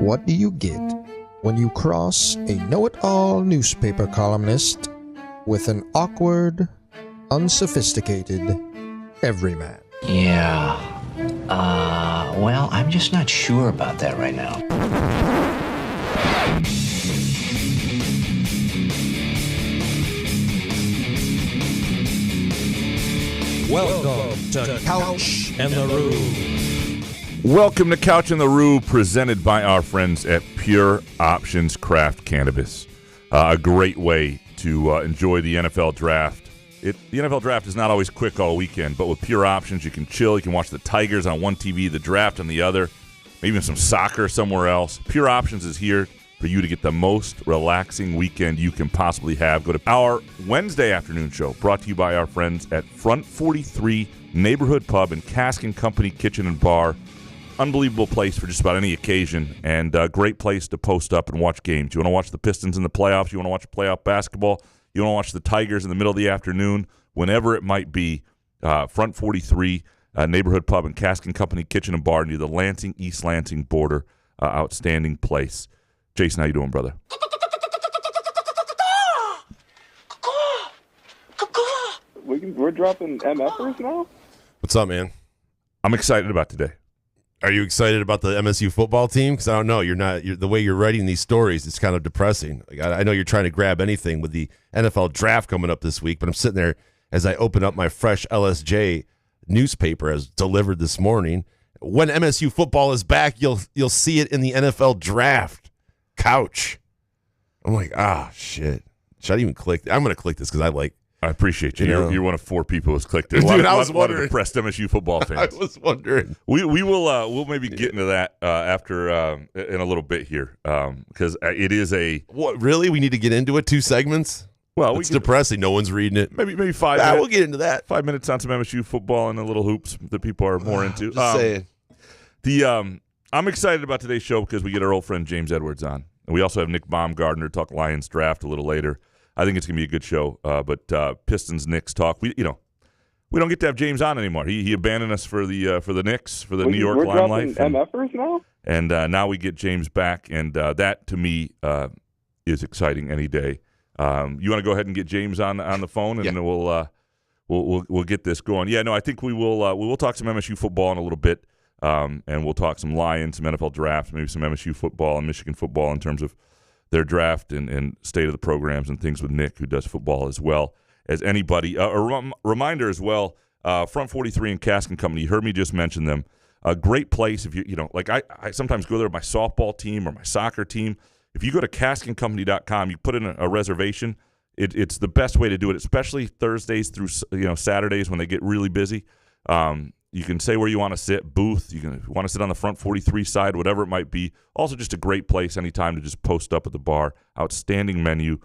What do you get when you cross a know-it-all newspaper columnist with an awkward, unsophisticated everyman? Yeah. Well, I'm just not sure about that right now. Welcome to Couch and the Roo. Welcome to Couch and the Roo, presented by our friends at Pure Options Craft Cannabis. A great way to enjoy the NFL draft. The NFL draft is not always quick all weekend, but with Pure Options, you can chill. You can watch the Tigers on one TV, the draft on the other, maybe even some soccer somewhere else. Pure Options is here for you to get the most relaxing weekend you can possibly have. Go to our Wednesday afternoon show, brought to you by our friends at Front 43 Neighborhood Pub and Cask & Company Kitchen and Bar. Unbelievable place for just about any occasion, and a great place to post up and watch games. You want to watch the Pistons in the playoffs, you want to watch playoff basketball, you want to watch the Tigers in the middle of the afternoon, whenever it might be. Front 43 Neighborhood Pub and Cask & Company Kitchen and Bar near the Lansing, East Lansing border. Outstanding place. Jason, how you doing, brother? We're dropping MFers now? What's up, man? I'm excited about today. Are you excited about the MSU football team? Because I don't know. You're not. The way you're writing these stories, it's kind of depressing. Like, I know you're trying to grab anything with the NFL draft coming up this week, but I'm sitting there as I open up my fresh LSJ newspaper as delivered this morning. When MSU football is back, you'll see it in the NFL draft couch. I'm like, shit. Should I even click? I'm going to click this because I appreciate you. You're one of four people who's clicked it. Dude, I was a lot wondering. of depressed MSU football fans. I was wondering. We'll maybe get into that after in a little bit here because it is a What, really? We need to get into it? 2 segments? well. It's depressing. No one's reading it. Maybe 5 minutes. We'll get into that. 5 minutes on some MSU football and the little hoops that people are more into. Just saying. I'm excited about today's show because we get our old friend James Edwards on, and we also have Nick Baumgardner talk Lions draft a little later. I think it's going to be a good show, but Pistons-Knicks talk. We don't get to have James on anymore. He abandoned us for the Knicks, for the New York limelight. We're dropping MFers now? And now we get James back, and that to me is exciting any day. You want to go ahead and get James on the phone, and Yeah. we'll get this going. Yeah, no, I think we will talk some MSU football in a little bit, and we'll talk some Lions, some NFL drafts, maybe some MSU football and Michigan football in terms of their draft and state of the programs and things with Nick, who does football as well as anybody. A reminder as well, Front 43 and Cask & Company, you heard me just mention them. A great place if I sometimes go there with my softball team or my soccer team. If you go to caskandcompany.com, you put in a reservation. It's the best way to do it, especially Thursdays through Saturdays when they get really busy. You can say where you want to sit, booth. If you want to sit on the Front 43 side, whatever it might be. Also just a great place anytime to just post up at the bar. Outstanding menu,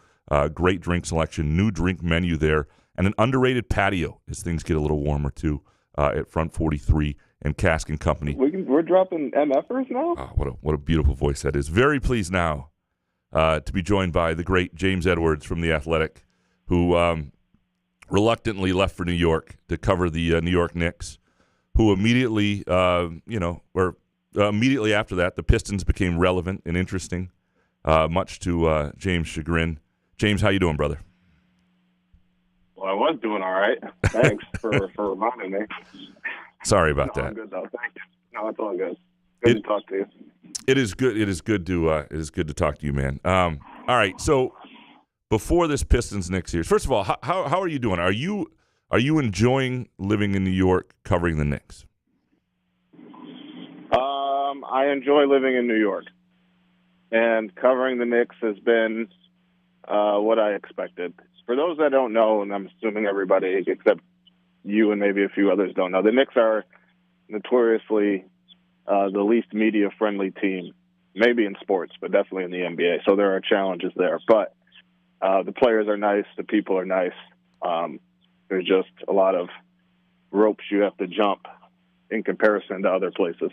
great drink selection, new drink menu there, and an underrated patio as things get a little warmer too at Front 43 and Cask & Company. We're dropping MFers now? Oh, what a beautiful voice that is. Very pleased now to be joined by the great James Edwards from The Athletic, who reluctantly left for New York to cover the New York Knicks, who immediately, immediately after that, the Pistons became relevant and interesting, much to James' chagrin. James, how you doing, brother? Well, I was doing all right. Thanks for reminding me. Sorry about that. I'm good, though. Thank you. No, it's all good. Good to talk to you. It is good. It is good to talk to you, man. All right. So before this Pistons-Knicks series, first of all, how are you doing? Are you enjoying living in New York, covering the Knicks? I enjoy living in New York, and covering the Knicks has been what I expected. For those that don't know, and I'm assuming everybody except you and maybe a few others don't know, the Knicks are notoriously the least media-friendly team, maybe in sports, but definitely in the NBA. So there are challenges there. But the players are nice. The people are nice. There's just a lot of ropes you have to jump in comparison to other places.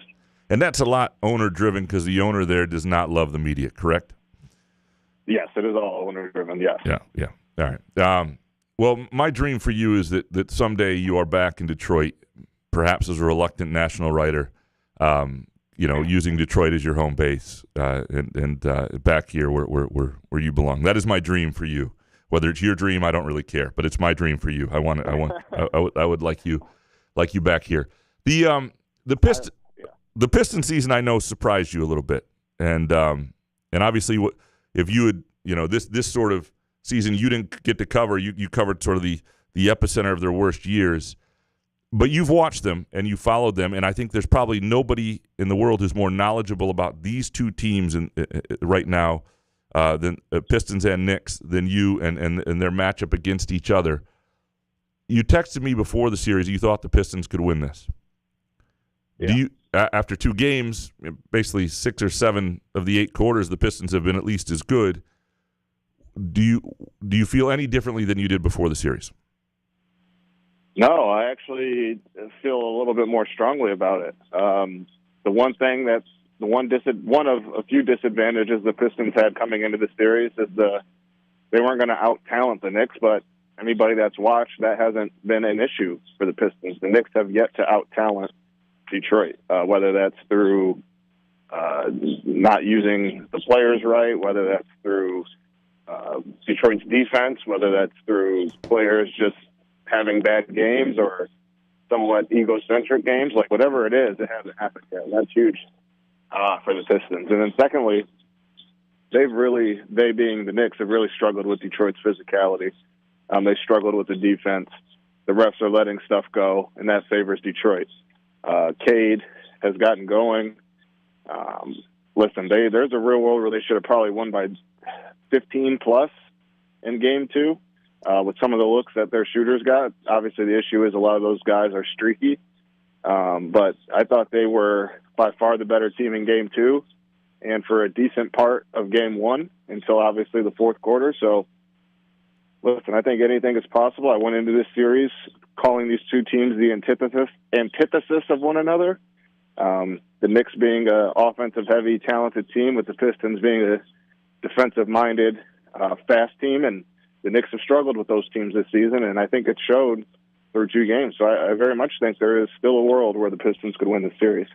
And that's a lot owner-driven because the owner there does not love the media, correct? Yes, it is all owner-driven, yes. Yeah. All right. Well, my dream for you is that someday you are back in Detroit, perhaps as a reluctant national writer, using Detroit as your home base, and back here where you belong. That is my dream for you. Whether it's your dream, I don't really care, but it's my dream for you. I would like you back here. The Piston season, I know, surprised you a little bit, and obviously, if you had, this sort of season you didn't get to cover, you covered sort of the epicenter of their worst years. But you've watched them and you followed them, and I think there's probably nobody in the world who's more knowledgeable about these two teams right now than Pistons and Knicks than you and their matchup against each other. You texted me before the series you thought the Pistons could win this. Yeah. Do you, after 2 games, basically 6 or 7 of the 8 quarters, the Pistons have been at least as good. Do you feel any differently than you did before the series? No, I actually feel a little bit more strongly about it. The one thing that's one of a few disadvantages the Pistons had coming into the series is they weren't going to out-talent the Knicks, but anybody that's watched, that hasn't been an issue for the Pistons. The Knicks have yet to out-talent Detroit, whether that's through not using the players right, whether that's through Detroit's defense, whether that's through players just having bad games or somewhat egocentric games, like whatever it is, it hasn't happened yet. And that's huge for the Pistons. And then secondly, they being the Knicks, have really struggled with Detroit's physicality. They struggled with the defense. The refs are letting stuff go, and that favors Detroit. Cade has gotten going. Listen, there's a real world where they should have probably won by 15 plus in game 2. With some of the looks that their shooters got. Obviously, the issue is a lot of those guys are streaky. But I thought they were by far the better team in Game 2 and for a decent part of Game 1 until obviously the fourth quarter. So, listen, I think anything is possible. I went into this series calling these two teams the antithesis of one another. The Knicks being an offensive-heavy, talented team with the Pistons being a defensive-minded, fast team. And the Knicks have struggled with those teams this season, and I think it showed through 2 games. So I very much think there is still a world where the Pistons could win this series.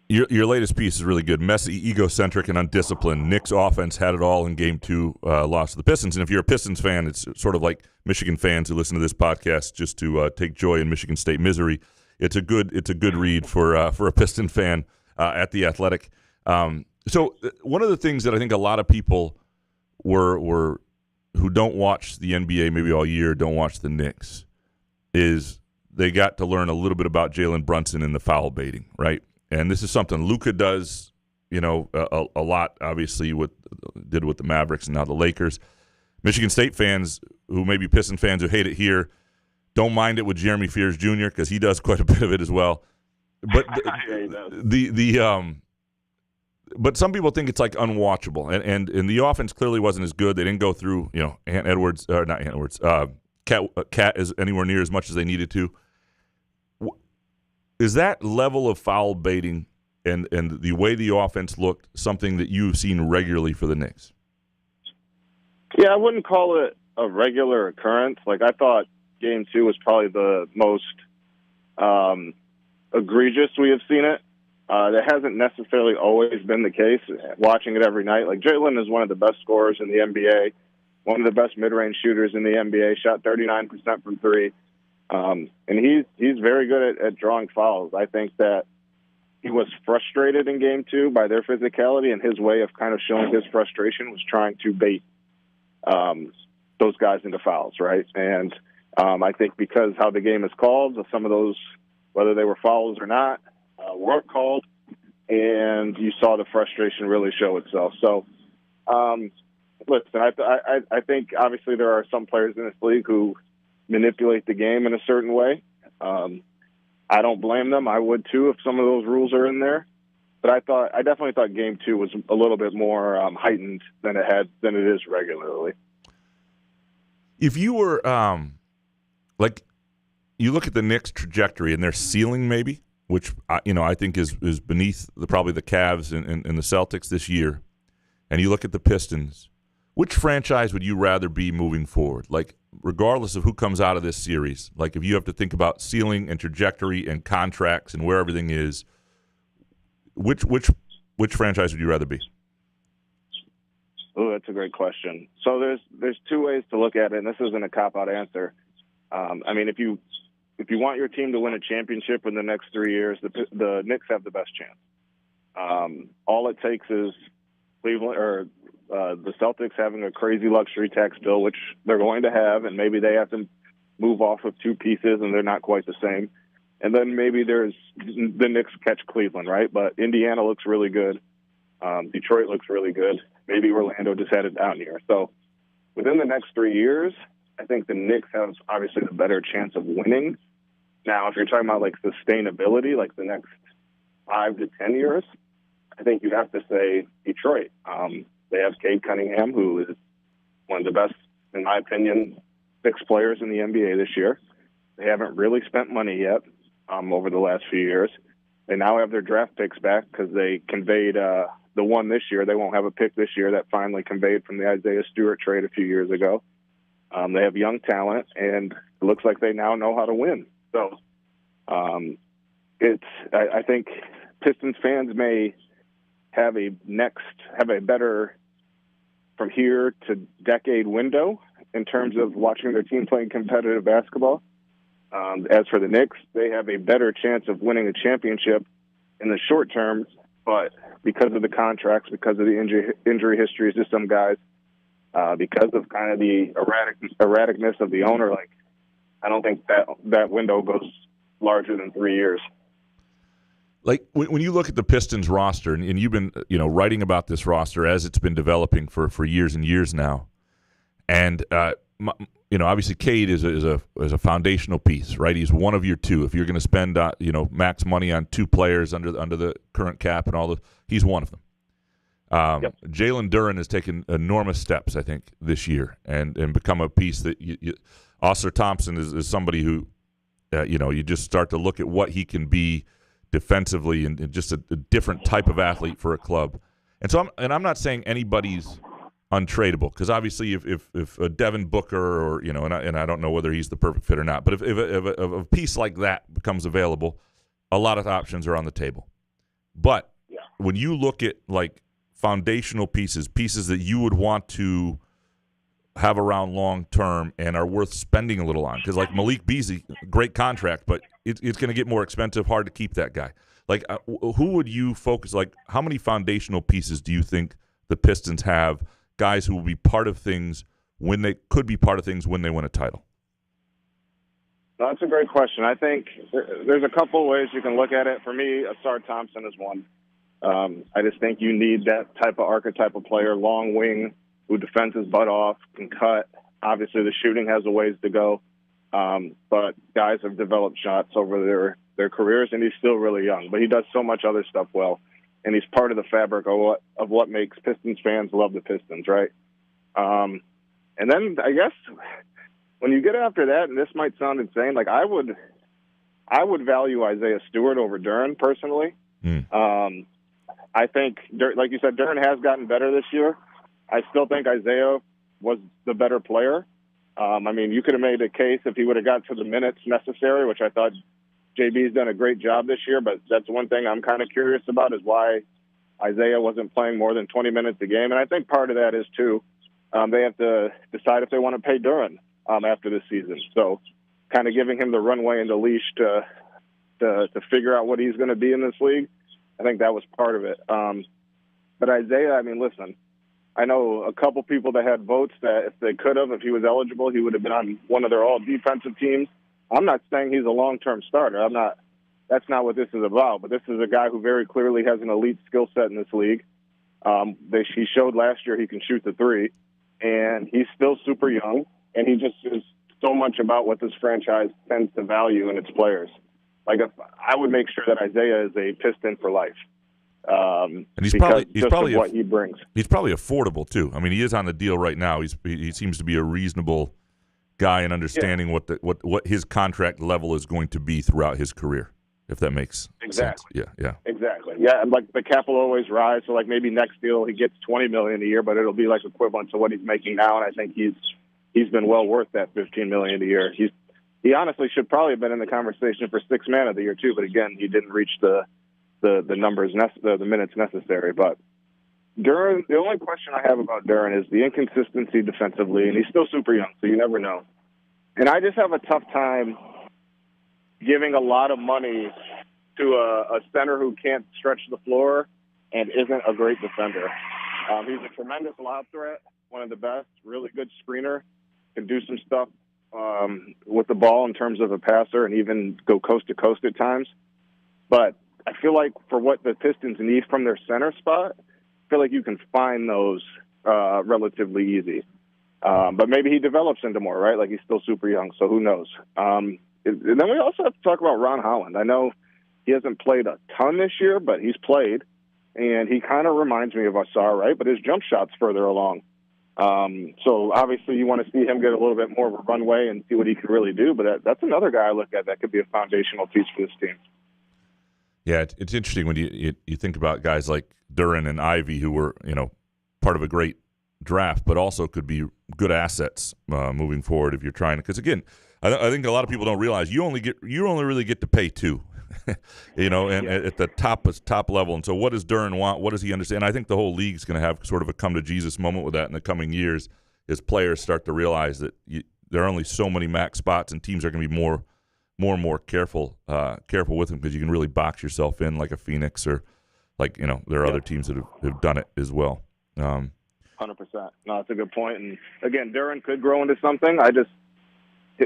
Your latest piece is really good. Messy, egocentric, and undisciplined. Knicks offense had it all in Game 2, lost to the Pistons. And if you're a Pistons fan, it's sort of like Michigan fans who listen to this podcast just to take joy in Michigan State misery. It's a good read for a Piston fan at The Athletic. So one of the things that I think a lot of people were who don't watch the NBA maybe all year, don't watch the Knicks, is they got to learn a little bit about Jalen Brunson and the foul baiting, right? And this is something Luka does, a lot, obviously, did with the Mavericks and now the Lakers. Michigan State fans, who may be Piston fans who hate it here, don't mind it with Jeremy Fears Jr. because he does quite a bit of it as well. But but some people think it's like unwatchable, and the offense clearly wasn't as good. They didn't go through, Cat as anywhere near as much as they needed to. Is that level of foul baiting and the way the offense looked something that you've seen regularly for the Knicks? Yeah, I wouldn't call it a regular occurrence. Like, I thought Game 2 was probably the most egregious we have seen it. That hasn't necessarily always been the case. Watching it every night, like Jalen is one of the best scorers in the NBA, one of the best mid-range shooters in the NBA. Shot 39% from 3, and he's very good at drawing fouls. I think that he was frustrated in Game 2 by their physicality, and his way of kind of showing his frustration was trying to bait those guys into fouls, right? And I think because how the game is called, some of those, whether they were fouls or not, weren't called, and you saw the frustration really show itself. So, listen, I think obviously there are some players in this league who manipulate the game in a certain way. I don't blame them. I would too if some of those rules are in there. But I definitely thought Game 2 was a little bit more heightened than it is regularly. If you were you look at the Knicks' trajectory and their ceiling, maybe, which I think is beneath probably the Cavs and the Celtics this year, and you look at the Pistons, which franchise would you rather be moving forward? Like, regardless of who comes out of this series, like if you have to think about ceiling and trajectory and contracts and where everything is, which franchise would you rather be? Oh, that's a great question. So there's two ways to look at it, and this isn't a cop-out answer. I mean, if you want your team to win a championship in the next 3 years, the Knicks have the best chance. All it takes is Cleveland or the Celtics having a crazy luxury tax bill, which they're going to have, and maybe they have to move off of two pieces, and they're not quite the same. And then maybe there's the Knicks catch Cleveland, right? But Indiana looks really good. Detroit looks really good. Maybe Orlando just had it down here. So within the next 3 years, I think the Knicks have obviously the better chance of winning. Now, if you're talking about like sustainability, like the next 5 to 10 years, I think you have to say Detroit. They have Cade Cunningham, who is one of the best, in my opinion, 6 players in the NBA this year. They haven't really spent money yet over the last few years. They now have their draft picks back because they conveyed the one this year. They won't have a pick this year that finally conveyed from the Isaiah Stewart trade a few years ago. They have young talent, and it looks like they now know how to win. So I think Pistons fans may have a better from here to decade window in terms of watching their team playing competitive basketball. As for the Knicks, they have a better chance of winning a championship in the short term, but because of the contracts, because of the injury histories of some guys, because of kind of the erraticness of the owner, like I don't think that window goes larger than 3 years. Like when you look at the Pistons roster, and you've been writing about this roster as it's been developing for years and years now, and obviously Cade is a foundational piece, right? He's one of your two. If you're going to spend max money on 2 players under the current cap and all he's one of them. Yep. Jalen Duren has taken enormous steps, I think, this year and become a piece that Oscar Thompson is somebody who you just start to look at what he can be defensively and just a different type of athlete for a club. And so I'm not saying anybody's untradeable, because obviously if a Devin Booker or and I don't know whether he's the perfect fit or not, but if a piece like that becomes available, a lot of options are on the table. But when you look at like foundational pieces that you would want to have around long term and are worth spending a little on, because like Malik Beasley, great contract, but it's going to get more expensive, hard to keep that guy. Like who would you focus? Like how many foundational pieces do you think the Pistons have? Guys who will be part of things when they could be part of things when they win a title? That's a great question. I think there's a couple ways you can look at it. For me, Oscar Thompson is one. I just think you need that type of archetype of player, long wing, who defends his butt off, can cut. Obviously, the shooting has a ways to go, but guys have developed shots over their careers, and he's still really young. But he does so much other stuff well. And he's part of the fabric of what makes Pistons fans love the Pistons, right? And then I guess when you get after that, and this might sound insane, like I would value Isaiah Stewart over Duren personally. I think, like you said, Duren has gotten better this year. I still think Isaiah was the better player. I mean, you could have made a case if he would have got to the minutes necessary, which I thought JB's done a great job this year, but that's one thing I'm kind of curious about is why Isaiah wasn't playing more than 20 minutes a game. And I think part of that is, too, they have to decide if they want to pay Duren after this season. So kind of giving him the runway and the leash to figure out what he's going to be in this league, I think that was part of it. But Isaiah, I mean, listen, I know a couple people that had votes that if they could have, if he was eligible, he would have been on one of their all-defensive teams. I'm not saying he's a long-term starter. That's not what this is about. But this is a guy who very clearly has an elite skill set in this league. He showed last year he can shoot the three, and he's still super young. And he just is so much about what this franchise tends to value in its players. Like I would make sure that Isaiah is a Piston for life. And he's probably what he brings. He's probably affordable too. I mean, he is on the deal right now. He seems to be a reasonable guy in understanding what his contract level is going to be throughout his career, if that makes sense. Yeah. Exactly. Yeah, and like the cap will always rise. So like maybe next deal he gets $20 million a year, but it'll be like equivalent to what he's making now. And I think he's been well worth that $15 million a year. He honestly should probably have been in the conversation for Sixth Man of the Year too, but again, he didn't reach the the numbers, the minutes necessary. But Duran, the only question I have about Duran is the inconsistency defensively, and he's still super young, so you never know. And I just have a tough time giving a lot of money to a center who can't stretch the floor and isn't a great defender. He's a tremendous lob threat, one of the best, really good screener, can do some stuff with the ball in terms of a passer and even go coast to coast at times. But I feel like for what the Pistons need from their center spot, I feel like you can find those relatively easy. But maybe he develops into more, right? Like he's still super young, so who knows? And then we also have to talk about Ron Holland. I know he hasn't played a ton this year, but he's played. And he kind of reminds me of Asar, right? But his jump shot's further along. So obviously you want to see him get a little bit more of a runway and see what he can really do. But that's another guy I look at that could be a foundational piece for this team. Yeah, it's interesting when you think about guys like Duran and Ivy, who were part of a great draft, but also could be good assets moving forward if you're trying to. Because again, I think a lot of people don't realize you only really get to pay two. At the top level. And so what does Duran want? What does he understand? I think the whole league's going to have sort of a come to Jesus moment with that in the coming years as players start to realize that there are only so many max spots and teams are going to be more and more careful with them because you can really box yourself in like a Phoenix or like, there are other teams that have done it as well. 100%. No, that's a good point. And again, Duran could grow into something.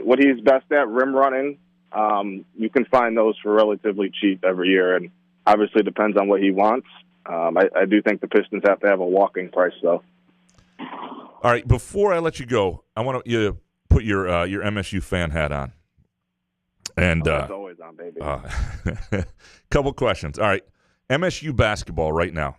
What he's best at, rim running, you can find those for relatively cheap every year, and obviously it depends on what he wants. I do think the Pistons have to have a walking price, though. All right, before I let you go, I want you to put your MSU fan hat on. And it's always on, baby. Couple questions. All right, MSU basketball right now,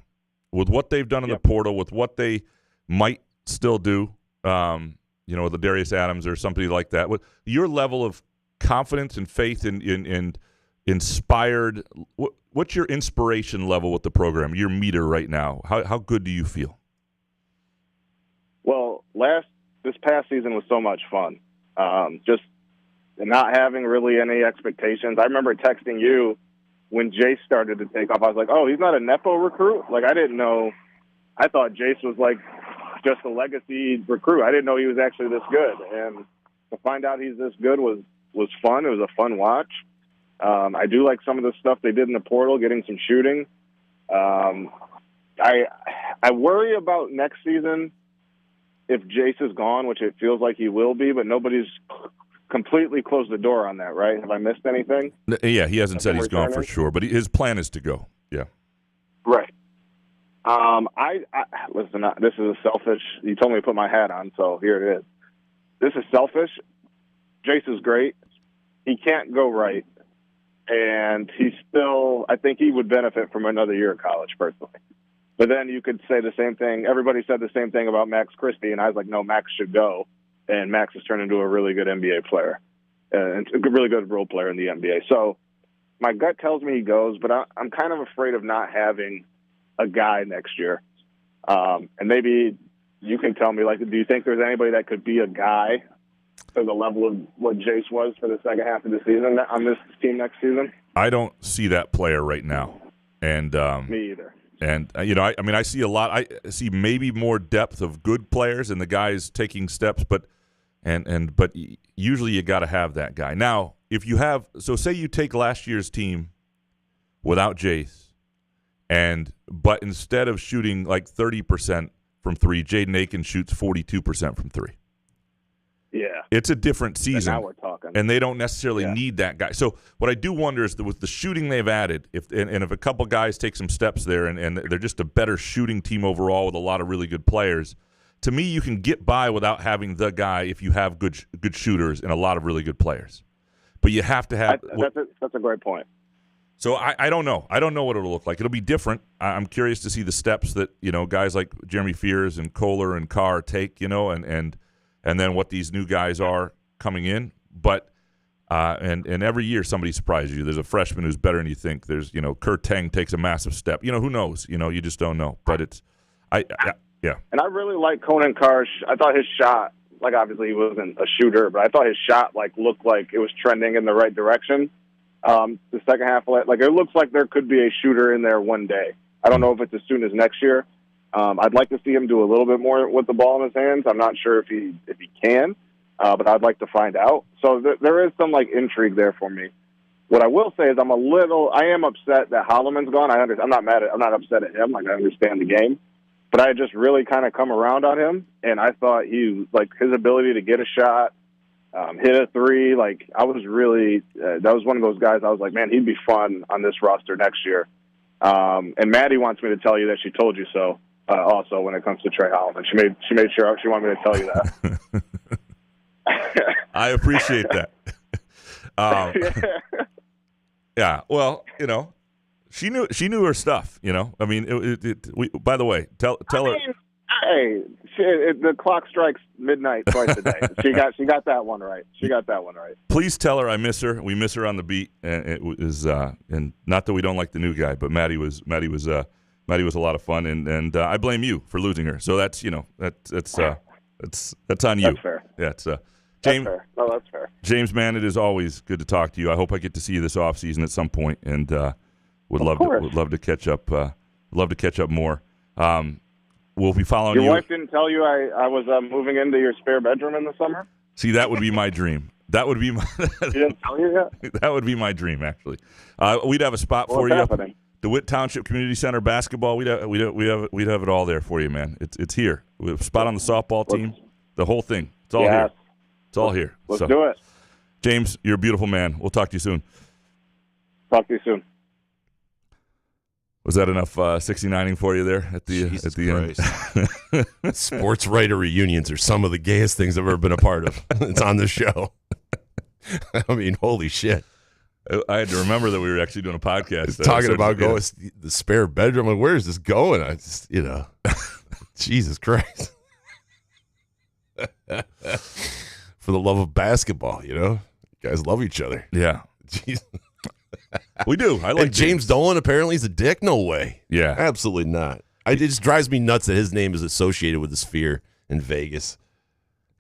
with what they've done in the portal, with what they might still do, with the Darius Adams or somebody like that, with your level of confidence and faith in inspired. What's your inspiration level with the program? Your meter right now. How good do you feel? Well, this past season was so much fun. Just not having really any expectations. I remember texting you when Jace started to take off. I was like, "Oh, he's not a Nepo recruit." Like I didn't know. I thought Jace was like just a legacy recruit. I didn't know he was actually this good. And to find out he's this good was fun. It was a fun watch. I do like some of the stuff they did in the portal, getting some shooting. I worry about next season if Jace is gone, which it feels like he will be, but nobody's completely closed the door on that, right? Have I missed anything? Yeah, he hasn't said he's gone for sure, but his plan is to go. Yeah. Right. Listen, this is a selfish. You told me to put my hat on, so here it is. This is selfish. Jace is great. He can't go right. And I think he would benefit from another year of college, personally. But then you could say the same thing. Everybody said the same thing about Max Christie, and I was like, no, Max should go. And Max has turned into a really good NBA player, and a really good role player in the NBA. So my gut tells me he goes, but I'm kind of afraid of not having a guy next year. And maybe you can tell me, do you think there's anybody that could be a guy to the level of what Jace was for the second half of the season on this team next season? I don't see that player right now. And me either. And, I see a lot. I see maybe more depth of good players and the guys taking steps, but usually you got to have that guy. Now, if you have – so say you take last year's team without Jace, but instead of shooting like 30% from three, Jaden Aiken shoots 42% from three. Yeah. It's a different season. And now we're talking. And they don't necessarily need that guy. So what I do wonder is that with the shooting they've added, if a couple guys take some steps there and they're just a better shooting team overall with a lot of really good players, to me you can get by without having the guy if you have good shooters and a lot of really good players. But you have to have that's a great point. So I don't know. I don't know what it'll look like. It'll be different. I'm curious to see the steps that, guys like Jeremy Fears and Kohler and Carr take, and then what these new guys are coming in. But and every year somebody surprises you. There's a freshman who's better than you think. There's, Kurt Teng takes a massive step. Who knows? You just don't know. But it's yeah. And I really like Conan Carr. I thought his shot, obviously he wasn't a shooter, but I thought his shot looked like it was trending in the right direction. The second half, like it looks like there could be a shooter in there one day. I don't know if it's as soon as next year. I'd like to see him do a little bit more with the ball in his hands. I'm not sure if he can, but I'd like to find out. So there is some like intrigue there for me. What I will say is I am upset that Holloman's gone. I'm not upset at him. Like, I understand the game, but I had just really kind of come around on him, and I thought his ability to get a shot, hit a three. Like, I was really that was one of those guys. I was like, man, he'd be fun on this roster next year. And Maddie wants me to tell you that she told you so. Also, when it comes to Trey Holloman, she made sure she wanted me to tell you that. I appreciate that. Yeah, well, she knew her stuff. I mean, by the way, tell her. Hey, the clock strikes midnight twice a day. She got that one right. Please tell her I miss her. We miss her on the beat, and it was and not that we don't like the new guy, but Maddie was a lot of fun, and I blame you for losing her. So that's that's on you. That's fair. Yeah, it's James. That's fair. No, that's fair. James, man, it is always good to talk to you. I hope I get to see you this off season at some point, and would love to catch up. Love to catch up more. We'll be following you. Your wife didn't tell you I was moving into your spare bedroom in the summer? See, that would be my dream. That would be my. She didn't tell you yet? That would be my dream, actually. We'd have a spot for you. Happening? DeWitt Township Community Center basketball. We'd have it all there for you, man. It's here. We have a spot on the softball team. The whole thing. It's all here. It's all here. Let's do it. James, you're a beautiful man. We'll talk to you soon. Talk to you soon. Was that enough 69ing for you there at the end? Sports writer reunions are some of the gayest things I've ever been a part of. It's on the show. I mean, holy shit. I had to remember that we were actually doing a podcast. Talking about going the spare bedroom. Like, where is this going? I just, Jesus Christ. For the love of basketball, you guys love each other. Yeah. Jeez. We do. I like and James Dolan. Apparently, he's a dick. No way. Yeah, absolutely not. It just drives me nuts that his name is associated with the Sphere in Vegas.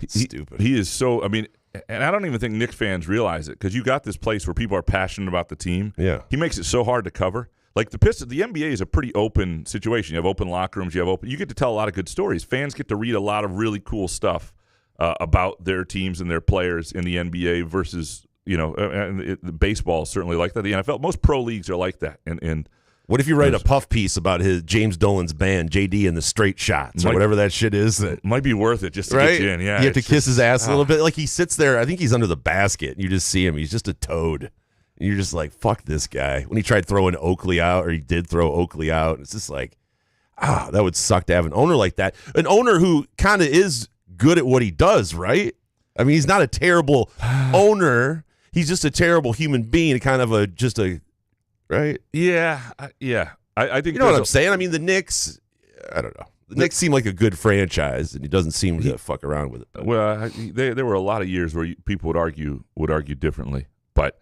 Stupid. He is so. I mean, and I don't even think Knicks fans realize it because you got this place where people are passionate about the team. Yeah, he makes it so hard to cover. Like the Pistons, the NBA is a pretty open situation. You have open locker rooms. You get to tell a lot of good stories. Fans get to read a lot of really cool stuff about their teams and their players in the NBA versus. The baseball is certainly like that. The NFL, most pro leagues are like that. And what if you write a puff piece about his James Dolan's band, JD and the Straight Shots, or whatever that shit is? That might be worth it just to get you in. Yeah, you have to kiss his ass a little bit. Like he sits there. I think he's under the basket. And you just see him. He's just a toad. And you're just like, fuck this guy. When he tried throwing Oakley out, or he did throw Oakley out, it's just like, that would suck to have an owner like that. An owner who kind of is good at what he does, right? I mean, he's not a terrible owner. He's just a terrible human being, kind of right? Yeah. I think you know what I'm saying. I mean, the Knicks. I don't know. The Knicks seem like a good franchise, and he doesn't seem to fuck around with it. Well, there were a lot of years where people would argue differently, but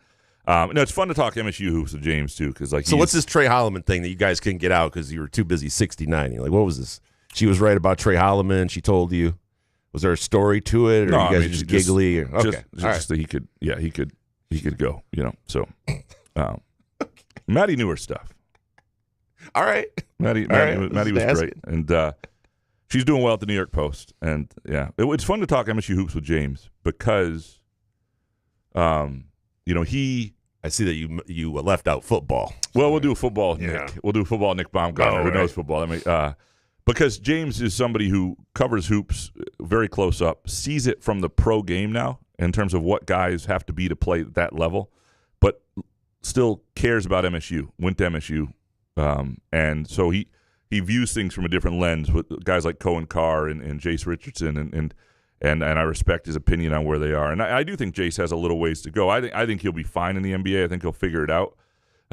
it's fun to talk MSU hoops with James too, because So what's this Trey Holloman thing that you guys couldn't get out because you were too busy 69ing? Like, what was this? She was right about Trey Holloman. She told you. Was there a story to it, or no, you guys just giggly? Okay, just that he could go. So Maddie knew her stuff. All right, Maddie was great, and she's doing well at the New York Post. And it's fun to talk MSU hoops with James because, I see that you left out football. Well, we'll do football, Nick. We'll do football, Nick Baumgardner, who knows football. I mean, because James is somebody who covers hoops very close up, sees it from the pro game now in terms of what guys have to be to play at that level, but still cares about MSU, went to MSU. And so he views things from a different lens with guys like Cohen Carr and Jace Richardson, and I respect his opinion on where they are. And I do think Jace has a little ways to go. I think he'll be fine in the NBA. I think he'll figure it out.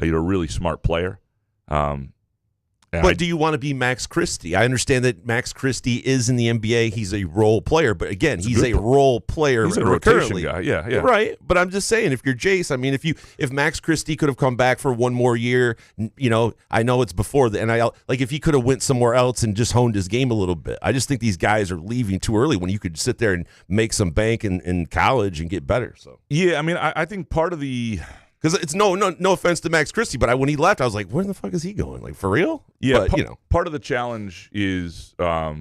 He's a really smart player. But do you want to be Max Christie? I understand that Max Christie is in the NBA. He's a role player, but again, he's a role player. He's a rotation guy. Yeah. Right. But I'm just saying, if you're Jace, I mean, if Max Christie could have come back for one more year, I know it's before the NIL. Like if he could have went somewhere else and just honed his game a little bit. I just think these guys are leaving too early when you could sit there and make some bank in college and get better. So yeah, I mean, I think part of the Because it's no offense to Max Christie, but when he left, I was like, where the fuck is he going? Like, for real? Yeah, but, part of the challenge is, like,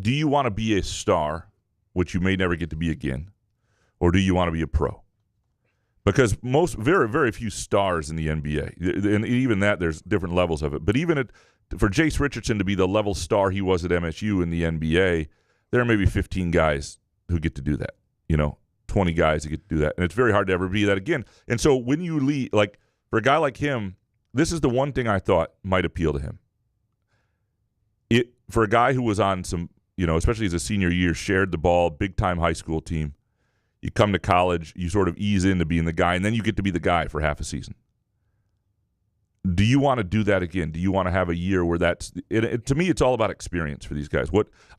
do you want to be a star, which you may never get to be again, or do you want to be a pro? Because very, very few stars in the NBA, and even that, there's different levels of it. But even for Jace Richardson to be the level star he was at MSU in the NBA, there are maybe 15 guys who get to do that, 20 guys who get to do that. And it's very hard to ever be that again. And so when you leave, like, for a guy like him, this is the one thing I thought might appeal to him. For a guy who was on some, especially as a senior year, shared the ball, big-time high school team, you come to college, you sort of ease into being the guy, and then you get to be the guy for half a season. Do you want to do that again? Do you want to have a year where that's to me, it's all about experience for these guys.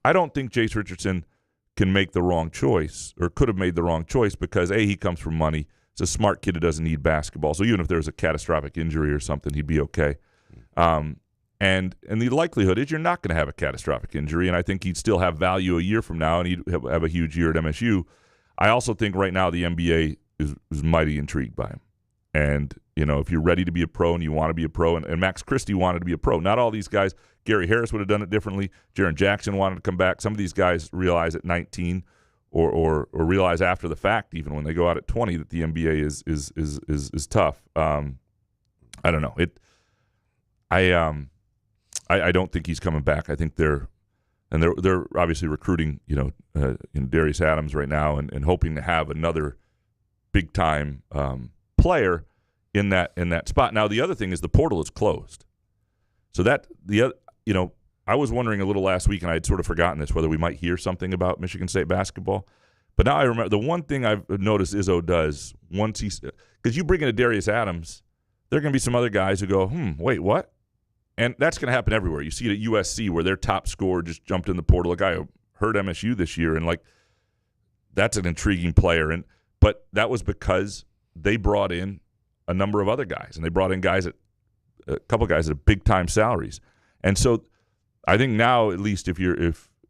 I don't think Jace Richardson can make the wrong choice or could have made the wrong choice because, A, he comes from money. He's a smart kid who doesn't need basketball. So even if there was a catastrophic injury or something, he'd be okay. And the likelihood is you're not going to have a catastrophic injury, and I think he'd still have value a year from now, and he'd have a huge year at MSU. I also think right now the NBA is mighty intrigued by him. And, if you're ready to be a pro and you want to be a pro, and Max Christie wanted to be a pro. Not all these guys. Gary Harris would have done it differently. Jaren Jackson wanted to come back. Some of these guys realize at 19 or realize after the fact, even when they go out at 20, that the NBA is tough. I don't know. I don't think he's coming back. I think they're obviously recruiting, Darius Adams right now and hoping to have another big time player in that spot. Now the other thing is the portal is closed, so that I was wondering a little last week, and I had sort of forgotten this, whether we might hear something about Michigan State basketball. But now I remember the one thing I've noticed Izzo does because you bring in a Darius Adams, there are going to be some other guys who go, wait, what? And that's going to happen everywhere. You see it at USC where their top scorer just jumped in the portal. A guy who hurt MSU this year, and that's an intriguing player. But that was because they brought in a number of other guys, and they brought in a couple guys at big time salaries. And so I think now, at least if you're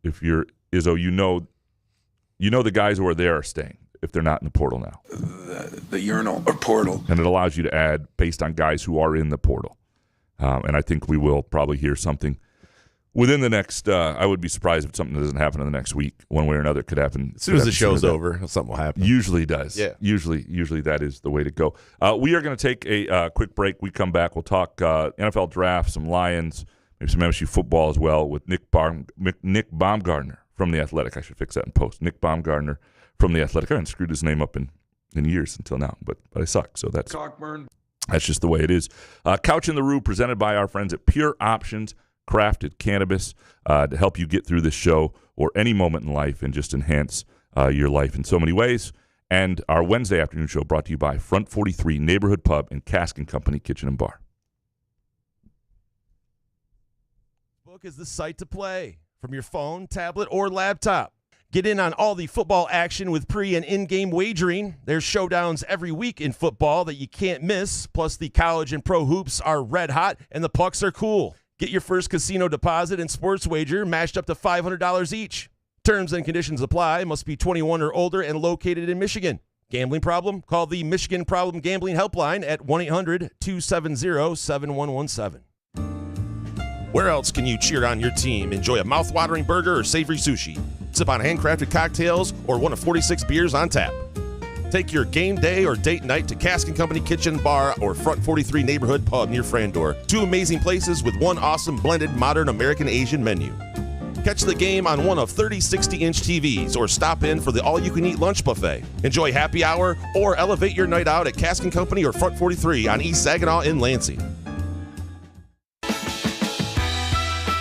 Izzo, the guys who are there are staying if they're not in the portal now. The urinal or portal. And it allows you to add based on guys who are in the portal. And I think we will probably hear something within the next I would be surprised if something doesn't happen in the next week. One way or another could happen. As soon as the show's over, something will happen. Usually does. Yeah. Usually that is the way to go. We are going to take a quick break. We come back. We'll talk NFL draft, some Lions, maybe some MSU football as well with Nick Baumgardner from The Athletic. I should fix that in post. Nick Baumgardner from The Athletic. I haven't screwed his name up in years until now, but I suck. So that's just the way it is. Couch in the Rue presented by our friends at Pure Options Crafted Cannabis to help you get through this show or any moment in life and just enhance your life in so many ways. And our Wednesday afternoon show brought to you by Front 43 Neighborhood Pub and Cask & Company Kitchen and Bar. Book is the site to play from your phone, tablet, or laptop. Get in on all the football action with pre- and in-game wagering. There's showdowns every week in football that you can't miss. Plus, the college and pro hoops are red hot, and the pucks are cool. Get your first casino deposit and sports wager matched up to $500 each. Terms and conditions apply. Must be 21 or older and located in Michigan. Gambling problem? Call the Michigan Problem Gambling Helpline at 1-800-270-7117. Where else can you cheer on your team, enjoy a mouth-watering burger or savory sushi, sip on handcrafted cocktails, or one of 46 beers on tap? Take your game day or date night to Cask & Company Kitchen Bar or Front 43 Neighborhood Pub near Frandor. Two amazing places with one awesome blended modern American Asian menu. Catch the game on one of 30 60-inch TVs or stop in for the all-you-can-eat lunch buffet. Enjoy happy hour or elevate your night out at Cask & Company or Front 43 on East Saginaw in Lansing.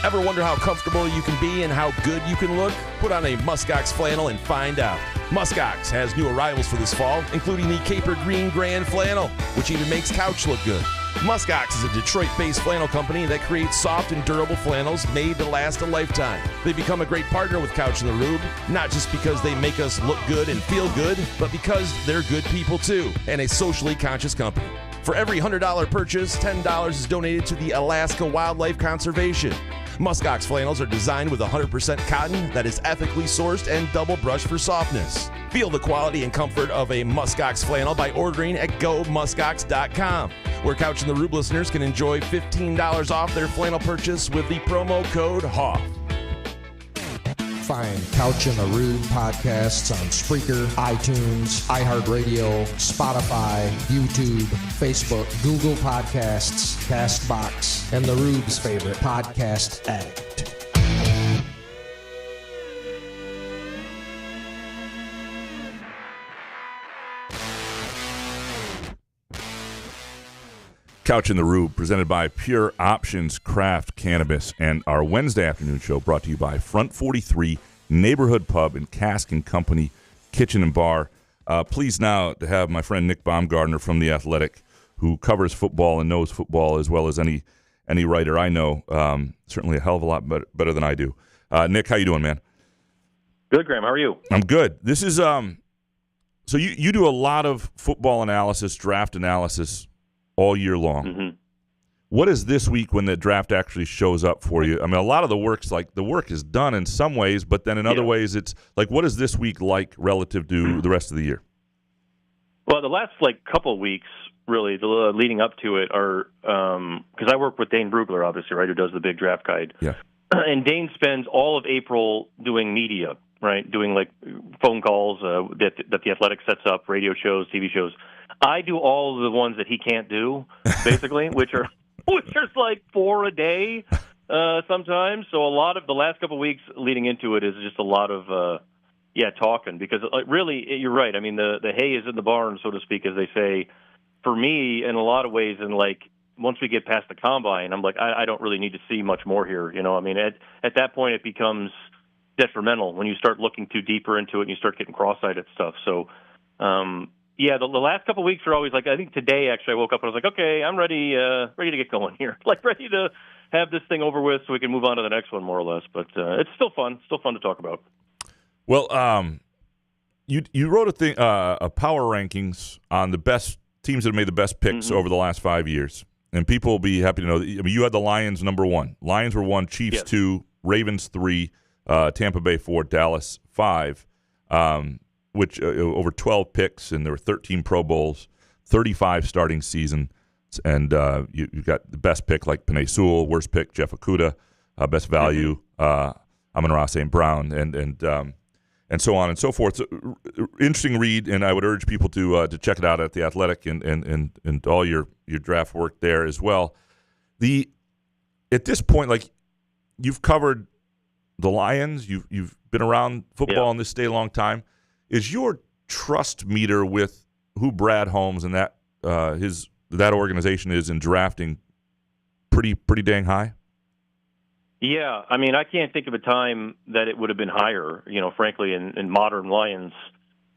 Ever wonder how comfortable you can be and how good you can look? Put on a Muskox flannel and find out. Muskox has new arrivals for this fall, including the Caper Green Grand Flannel, which even makes couch look good. Muskox is a Detroit-based flannel company that creates soft and durable flannels made to last a lifetime. They become a great partner with Couch in the Rube, not just because they make us look good and feel good, but because they're good people too, and a socially conscious company. For every $100 purchase, $10 is donated to the Alaska Wildlife Conservation. Muskox flannels are designed with 100% cotton that is ethically sourced and double brushed for softness. Feel the quality and comfort of a muskox flannel by ordering at gomuskox.com, where Couch and the Rube listeners can enjoy $15 off their flannel purchase with the promo code HOFF. Find Couch and the Rube podcasts on Spreaker, iTunes, iHeartRadio, Spotify, YouTube, Facebook, Google Podcasts, CastBox, and the Rube's favorite podcast addict. Couch and the Rube, presented by Pure Options Craft Cannabis, and our Wednesday afternoon show brought to you by Front 43 Neighborhood Pub and Cask and Company Kitchen and Bar. Pleased now to have my friend Nick Baumgardner from The Athletic, who covers football and knows football as well as any writer I know. Certainly a hell of a lot better than I do. Nick, how you doing, man? Good, Graham. How are you? I'm good. This is so you do a lot of football analysis, draft analysis all year long. Mm-hmm. What is this week when the draft actually shows up for you? I mean, a lot of the work is done in some ways, but then in other ways it's like, what is this week like relative to the rest of the year? Well, the last couple of weeks, really, the leading up to it are because I work with Dane Brugler, obviously, right, who does the big draft guide. Yeah. And Dane spends all of April doing media, right, doing phone calls that the Athletic sets up, radio shows, TV shows. I do all of the ones that he can't do, basically, which are like 4 a day sometimes. So a lot of the last couple of weeks leading into it is just a lot of talking, because really, you're right. I mean, the hay is in the barn, so to speak, as they say. For me, in a lot of ways, and once we get past the combine, I'm like, I don't really need to see much more here. You know, I mean, at that point, it becomes detrimental when you start looking too deeper into it and you start getting cross-eyed at stuff. So. The last couple of weeks are always I think today, actually, I woke up and I was like, okay, I'm ready to get going here. Ready to have this thing over with so we can move on to the next one, more or less. But it's still fun to talk about. Well, you wrote a power rankings on the best teams that have made the best picks over the last 5 years. And people will be happy to know that, I mean, you had the Lions number 1. Lions were 1, Chiefs 2, Ravens 3, Tampa Bay 4, Dallas 5. Which over 12 picks, and there were 13 Pro Bowls, 35 starting seasons, and you got the best pick like Penei Sewell, worst pick Jeff Okudah, best value Amon-Ra St. Brown, and so on and so forth. So, interesting read, and I would urge people to check it out at The Athletic and all your draft work there as well. At this point, you've covered the Lions, you've been around football in this state a long time. Is your trust meter with who Brad Holmes and that organization is in drafting pretty dang high? Yeah, I mean, I can't think of a time that it would have been higher. Frankly, in modern Lions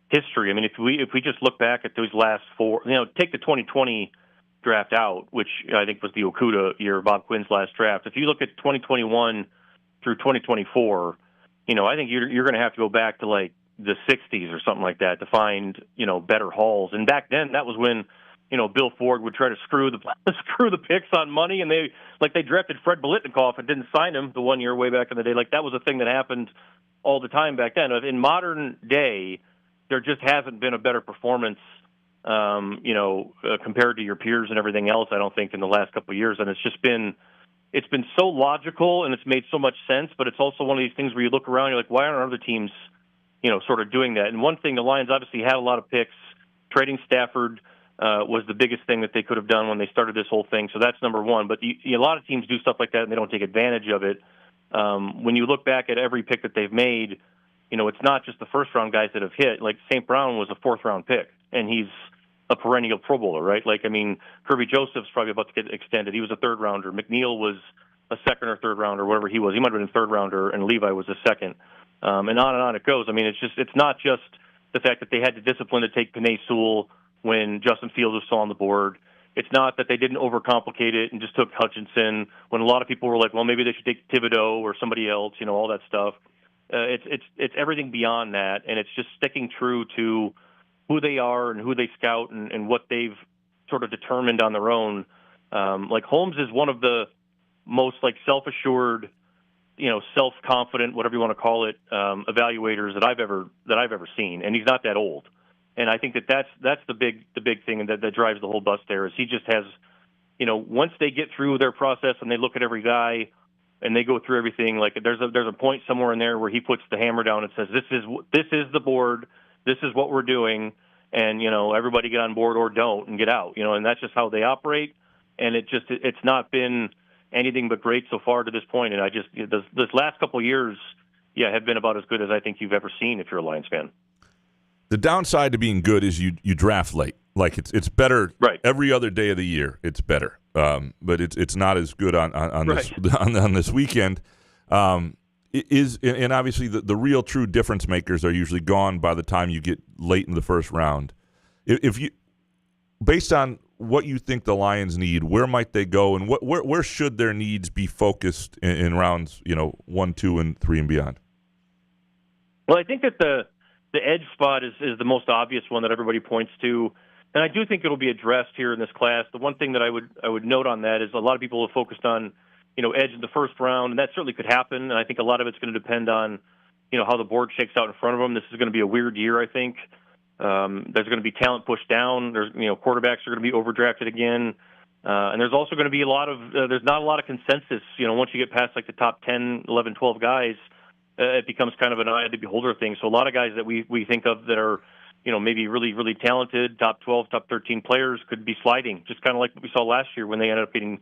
history. I mean, if we just look back at those last 4, take the 2020 draft out, which I think was the Okudah year, Bob Quinn's last draft. If you look at 2021 through 2024, I think you're going to have to go back to the 60s or something like that to find, better hauls. And back then, that was when, Bill Ford would try to screw the picks on money, and they drafted Fred Biletnikoff and didn't sign him the 1 year way back in the day. That was a thing that happened all the time back then. In modern day, there just hasn't been a better performance, compared to your peers and everything else, I don't think, in the last couple of years. And it's been so logical, and it's made so much sense, but it's also one of these things where you look around, you're like, why aren't other teams sort of doing that? And one thing, the Lions obviously had a lot of picks. Trading Stafford was the biggest thing that they could have done when they started this whole thing. So that's number one. But a lot of teams do stuff like that, and they don't take advantage of it. When you look back at every pick that they've made, it's not just the first-round guys that have hit. St. Brown was a fourth-round pick, and he's a perennial Pro Bowler, right? Kirby Joseph's probably about to get extended. He was a third-rounder. McNeil was a second or third-rounder, whatever he was. He might have been a third-rounder, and Levi was a second. And on it goes. I mean, it's not just the fact that they had the discipline to take Penei Sewell when Justin Fields was still on the board. It's not that they didn't overcomplicate it and just took Hutchinson when a lot of people were like, well, maybe they should take Thibodeau or somebody else, all that stuff. It's everything beyond that, and it's just sticking true to who they are and who they scout and what they've sort of determined on their own. Holmes is one of the most self-assured self-confident, whatever you want to call it, evaluators that I've ever seen, and he's not that old. And I think that's the big thing that drives the whole bus there is he just has, once they get through their process and they look at every guy and they go through everything, like there's a point somewhere in there where he puts the hammer down and says, this is the board, this is what we're doing, and everybody get on board or don't and get out, and that's just how they operate. And it's not been anything but great so far to this point. And I just this last couple of years, have been about as good as I think you've ever seen if you're a Lions fan. The downside to being good is you draft late. Like it's better right. Every other day of the year. It's better, but it's not as good on right. on this weekend. It is, and obviously the real true difference makers are usually gone by the time you get late in the first round. If you, based on what you think the Lions need, where might they go, and where should their needs be focused in rounds 1, 2, and 3 and beyond? Well, I think that the edge spot is the most obvious one that everybody points to, and I do think it'll be addressed here in this class. The one thing that I would note on that is a lot of people have focused on edge in the first round, and that certainly could happen. And I think a lot of it's going to depend on how the board shakes out in front of them. This is going to be a weird year, I think. There's going to be talent pushed down. There's quarterbacks are going to be overdrafted again, and there's also going to be there's not a lot of consensus. Once you get past like the top 10, 11, 12 guys, it becomes kind of an eye of the beholder thing. So a lot of guys that we think of that are maybe really really talented, top 12, top 13 players could be sliding, just kind of like what we saw last year when they ended up getting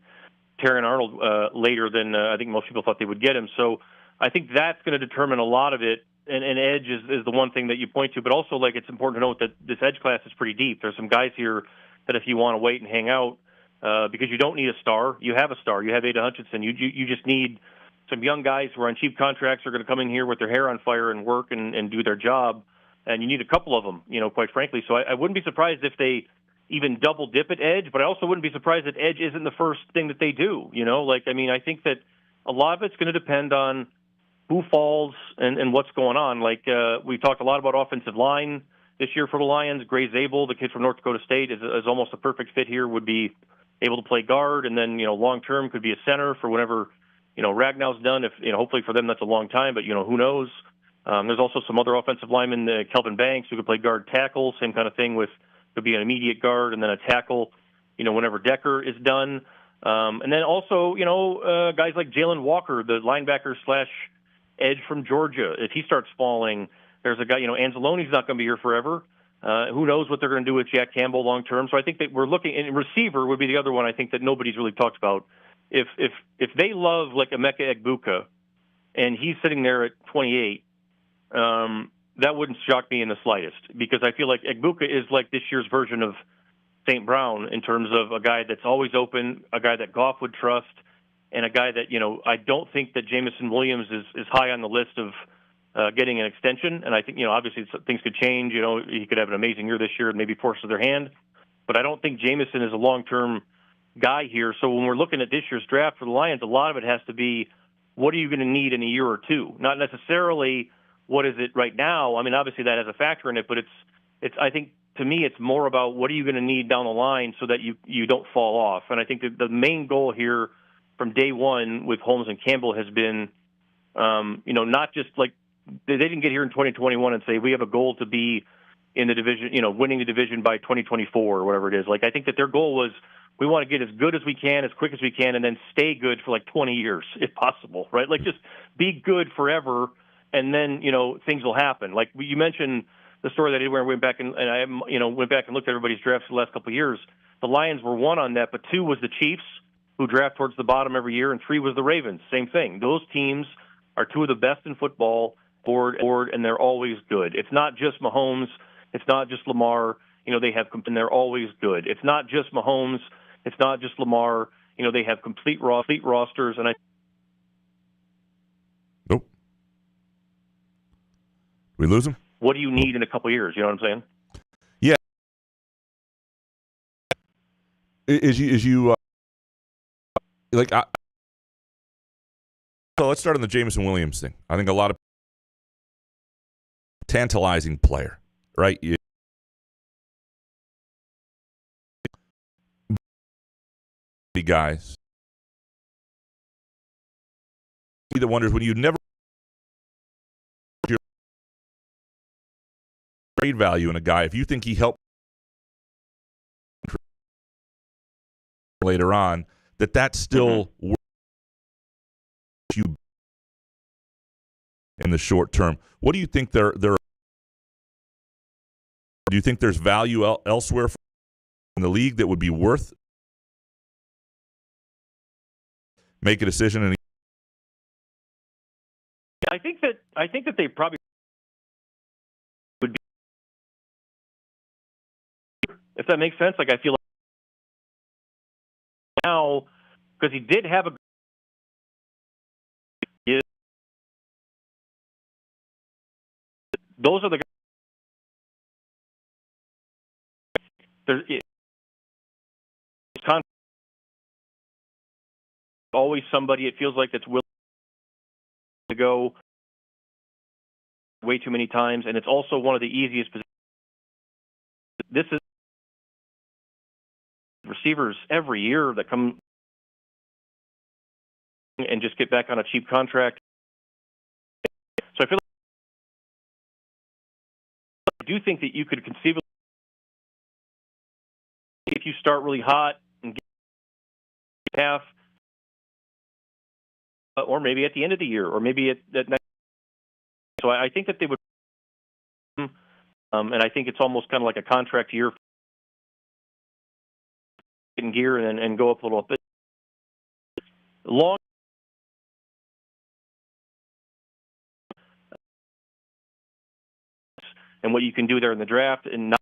Terran Arnold later than I think most people thought they would get him. So I think that's going to determine a lot of it. And edge is the one thing that you point to, but also like it's important to note that this edge class is pretty deep. There's some guys here that if you want to wait and hang out, because you don't need a star, you have a star. You have Ada Hutchinson. You just need some young guys who are on cheap contracts are going to come in here with their hair on fire and work and do their job. And you need a couple of them, quite frankly. So I wouldn't be surprised if they even double dip at edge, but I also wouldn't be surprised that edge isn't the first thing that they do. I think that a lot of it's going to depend on who falls and what's going on. Like we talked a lot about offensive line this year for the Lions. Gray Zabel, the kid from North Dakota State, is almost a perfect fit here, would be able to play guard, and then long-term could be a center for whenever Ragnow's done. If hopefully for them that's a long time, but who knows. There's also some other offensive linemen, Kelvin Banks, who could play guard tackle, same kind of thing could be an immediate guard and then a tackle, whenever Decker is done. And then also, guys like Jalen Walker, the linebacker / edge from Georgia. If he starts falling, there's a guy, Anzalone's not going to be here forever. Who knows what they're going to do with Jack Campbell long term. So I think that we're looking, and receiver would be the other one I think that nobody's really talked about. If they love like Emeka Egbuka and he's sitting there at 28, that wouldn't shock me in the slightest, because I feel like Egbuka is like this year's version of St. Brown in terms of a guy that's always open, a guy that Goff would trust, and a guy that, I don't think that Jamison Williams is high on the list of getting an extension. And I think, obviously things could change. He could have an amazing year this year and maybe force their hand. But I don't think Jamison is a long-term guy here. So when we're looking at this year's draft for the Lions, a lot of it has to be, what are you going to need in a year or two? Not necessarily what is it right now. I mean, obviously that has a factor in it, but it's I think, to me, it's more about what are you going to need down the line so that you don't fall off. And I think that the main goal here from day one with Holmes and Campbell has been, not just like they didn't get here in 2021 and say we have a goal to be in the division, winning the division by 2024 or whatever it is. Like I think that their goal was we want to get as good as we can, as quick as we can, and then stay good for like 20 years if possible, right? Like just be good forever, and then things will happen. Like you mentioned the story that I did where I went back and went back and looked at everybody's drafts for the last couple of years. The Lions were 1 on that, but 2 was the Chiefs, who draft towards the bottom every year, and 3 was the Ravens. Same thing. Those teams are 2 of the best in football, board, and they're always good. It's not just Mahomes. It's not just Lamar. And they're always good. It's not just Mahomes. It's not just Lamar. They have complete rosters. And Nope. We lose him? What do you need in a couple of years? You know what I'm saying? Yeah. Is you so let's start on the Jamison Williams thing. I think a lot of tantalizing player, right? Guys that wonders when you never your trade value in a guy. If you think he helped later on, that's still worth you in the short term. What do you think there? Do you think there's value elsewhere in the league that would be worth make a decision? And I think that they probably would be, if that makes sense. Like I feel like now because he did have a those are the guys. There's always somebody it feels like that's willing to go way too many times, and it's also one of the easiest positions. This is receivers every year that come and just get back on a cheap contract. So I feel like I do think that you could conceivably, if you start really hot and get half, or maybe at the end of the year, or maybe at next. So I think that they would, and I think it's almost kind of like a contract year in gear and go up a little bit. Long. And what you can do there in the draft and not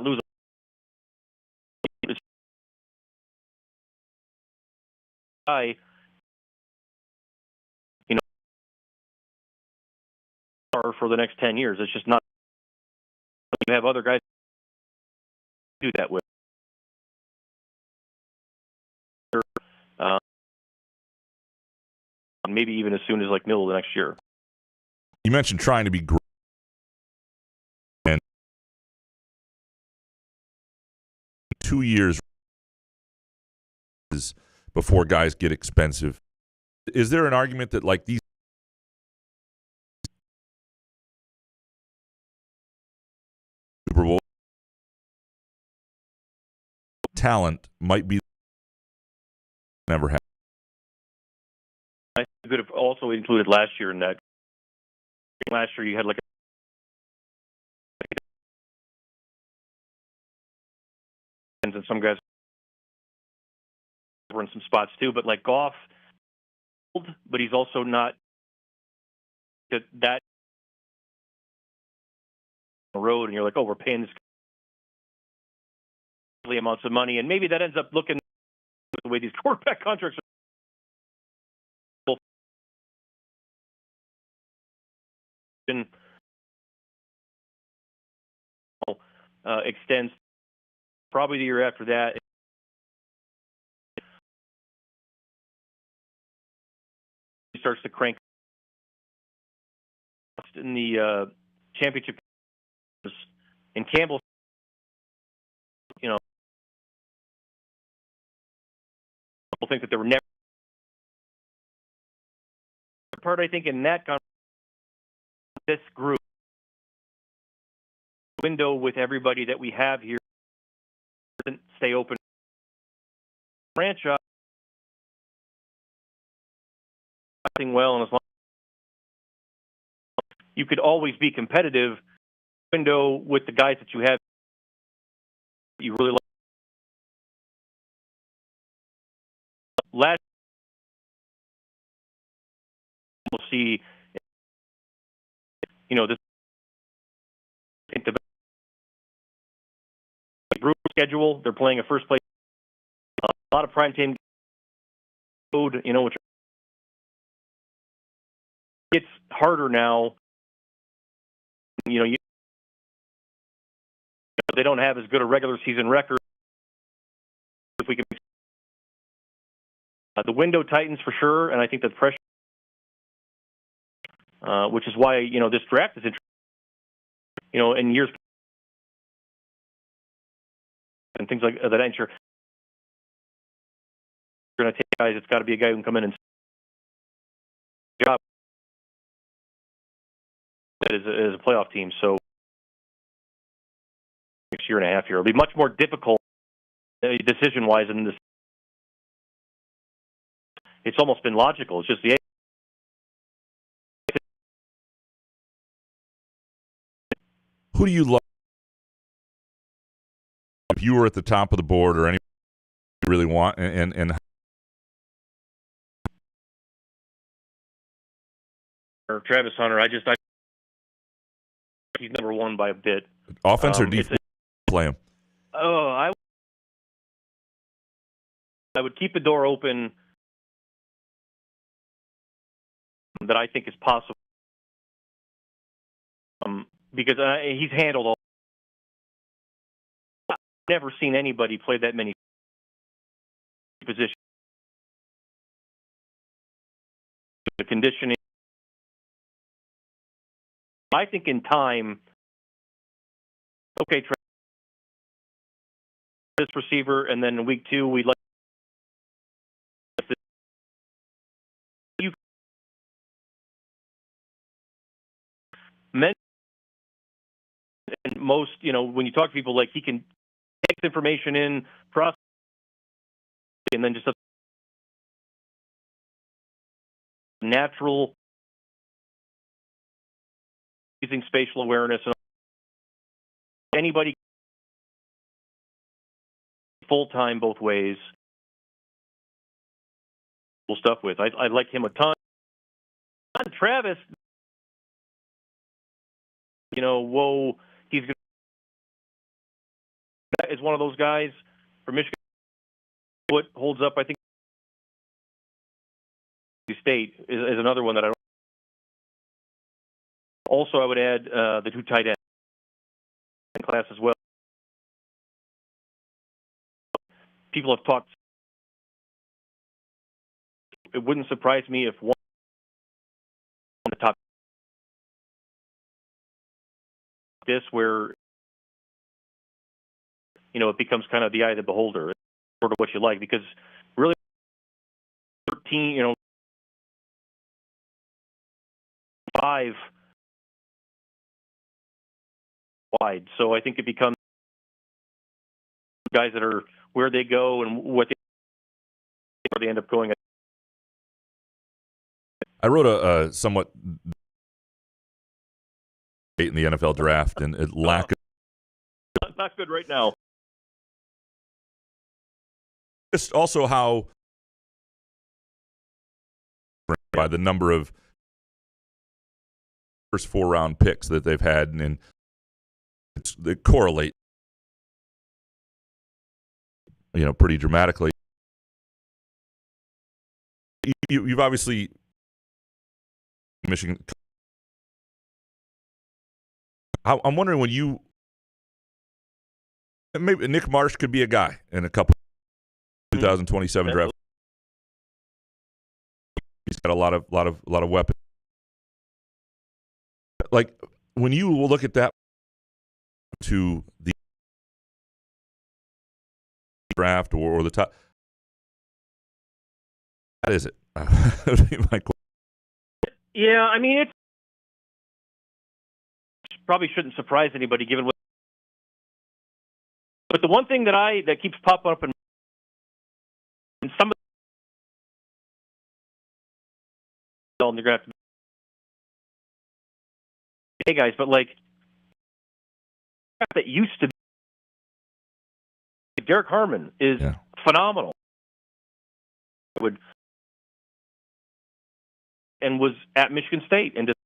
lose a guy, for the next 10 years. It's just not. You have other guys do that with. Maybe even as soon as like middle of the next year. you mentioned trying to be great. And 2 years before guys get expensive. Is there an argument that like these Super Bowl talent might be never had? I could have also included last year in that. Last year you had like and some guys were in some spots too, but like Goff, but he's also not that on the road, and you're like, oh, we're paying this amounts of money, and maybe that ends up looking the way these quarterback contracts are extends probably the year after that. He starts to crank in the championship, and Campbell, people think that they were never part. I think in that this group window with everybody that we have here doesn't stay open. Franchise well, and as long you could always be competitive. Window with the guys that you have, you really like. Last, we'll see. This the group schedule. They're playing a first place. A lot of primetime code. Which it's harder now. They don't have as good a regular season record. If we can, the window tightens for sure, and I think the pressure, which is why this draft is interesting. In years and things like that, I'm sure you're going to take guys. It's got to be a guy who can come in and as a playoff team. So next year and a half here, it'll be much more difficult decision-wise than this. It's almost been logical. It's just the. Who do you love? If you were at the top of the board or anyone you really want, and Travis Hunter, he's number one by a bit. Offense or defense? Play him. Oh, I would keep the door open that I think is possible. Because he's handled all. I've never seen anybody play that many positions. The conditioning. I think in time, okay, this receiver, and then in week 2, we'd like you mentioned, and most, when you talk to people, like he can take information in, process, and then just a natural using spatial awareness, and anybody full time both ways. Stuff with. I like him a ton. Travis, whoa, he's is one of those guys for Michigan. What holds up, I think, State is another one that I don't. Also, I would add the 2 tight ends in class as well. People have talked. It wouldn't surprise me if one on the top this where it becomes kind of the eye of the beholder, sort of what you like, because really 13, 5 wide. So I think it becomes guys that are where they go and where they end up going. I wrote a somewhat in the NFL draft and it lack of not good right now. Just also how by the number of first 4-round picks that they've had, and they correlate, pretty dramatically. You've obviously Michigan. I'm wondering when maybe Nick Marsh could be a guy in a couple 2027 draft. He's got a lot of weapons. Like when you look at that to the draft or the top, that is it. Yeah, I mean, it probably shouldn't surprise anybody given what. But the one thing that keeps popping up in some of the you're gonna have to, hey guys, but like that used to be Derek Harmon is phenomenal. And was at Michigan State and just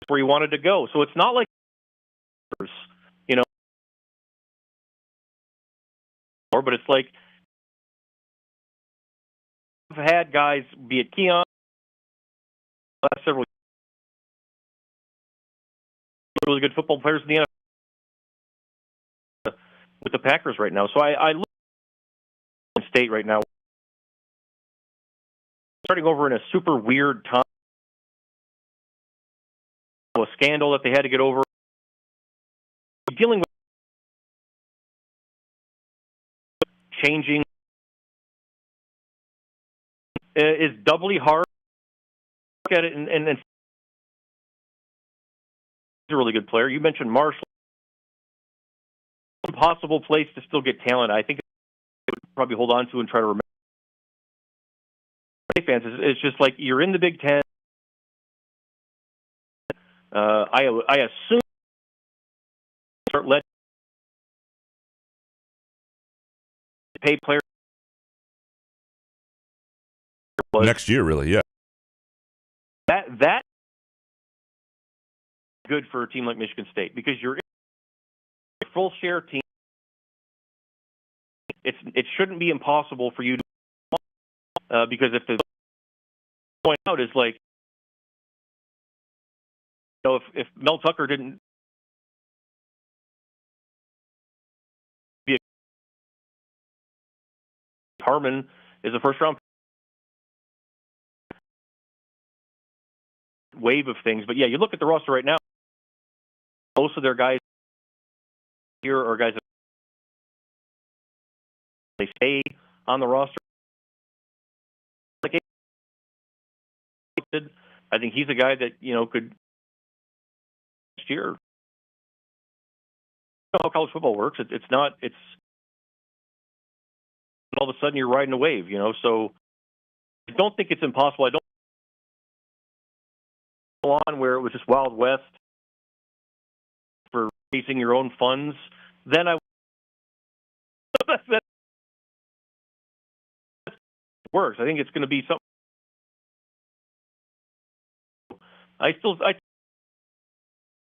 where he wanted to go. So it's not like, but it's like I've had guys, be it Keon, last several really good football players in the NFL with the Packers right now. So I look at State right now, starting over in a super weird time, a scandal that they had to get over, dealing with changing is doubly hard. Look at it and a really good player. You mentioned Marshall. Impossible place to still get talent. I think I would probably hold on to and try to remember. Fans, it's just like you're in the Big Ten. I assume start letting pay players next year, really, yeah. That good for a team like Michigan State because you're in a full share team. It shouldn't be impossible for you to because if the point out is like, you know, if Mel Tucker didn't be Harmon is a first round wave of things, but yeah, you look at the roster right now. Most of their guys here are guys that they stay on the roster. Like I think he's a guy that could next year. You know how college football works. It's not. It's all of a sudden you're riding a wave. So I don't think it's impossible. I don't go on where it was just Wild West for raising your own funds. Then I that works. I think it's going to be something.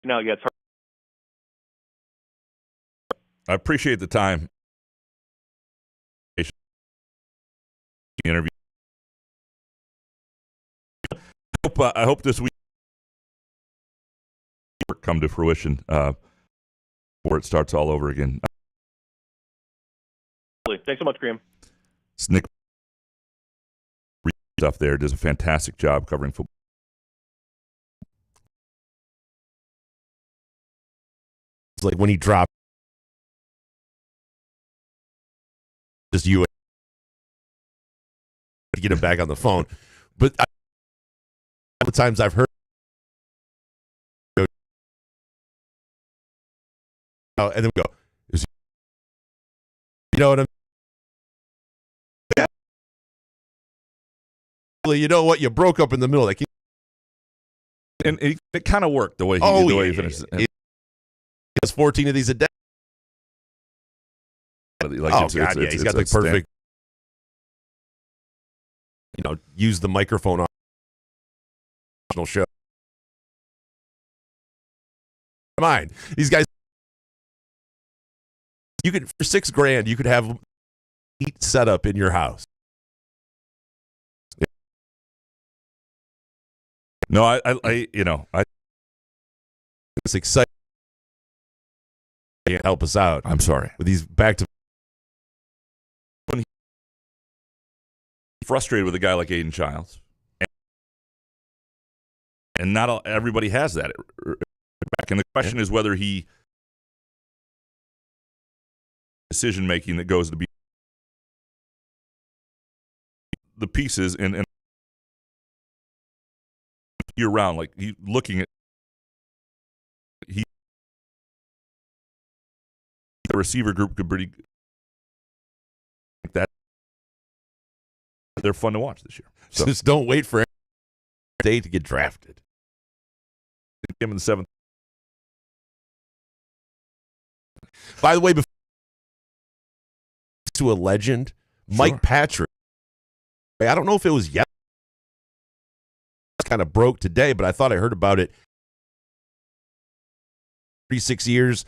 Now, yeah, it's hard. I appreciate the time. Interview. I hope this week come to fruition before it starts all over again. Thanks so much, Graham. Nick stuff there does a fantastic job covering football. It's like when he dropped just you to get him back on the phone. But the times I've heard and then we go, you know what I mean? You know what? You broke up in the middle. Like, and it kind of worked the way he finished. He has 14 of these a day. Like he's got the perfect. Use the microphone on show. Mine. These guys. You could for $6,000. You could have heat set up in your house. No, I it's exciting. Can't help us out. I'm sorry. With these back to frustrated with a guy like Aiden Childs, and not everybody has that back. And the question is whether he decision making that goes to be the pieces and year round, like he looking at the receiver group could pretty like that. They're fun to watch this year. So just don't wait for day to get drafted. Him in the 7th. By the way, before to a legend, Mike Patrick. I don't know if it was yet. Kind of broke today, but I thought I heard about it. 36 years